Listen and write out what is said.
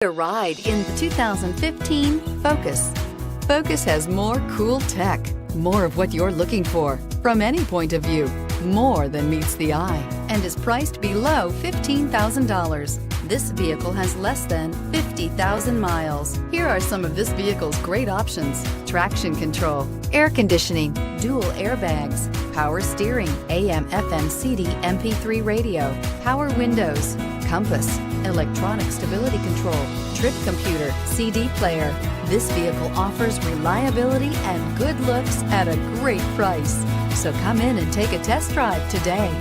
A ride in the 2015 Focus. Focus has more cool tech, more of what you're looking for from any point of view, more than meets the eye, and is priced below $15,000. This vehicle has less than 50,000 miles. Here are some of this vehicle's great options: traction control, air conditioning, dual airbags, power steering, AM/FM CD MP3 radio, power windows, compass, electronic stability control, trip computer, CD player. This vehicle offers reliability and good looks at a great price. So come in and take a test drive today.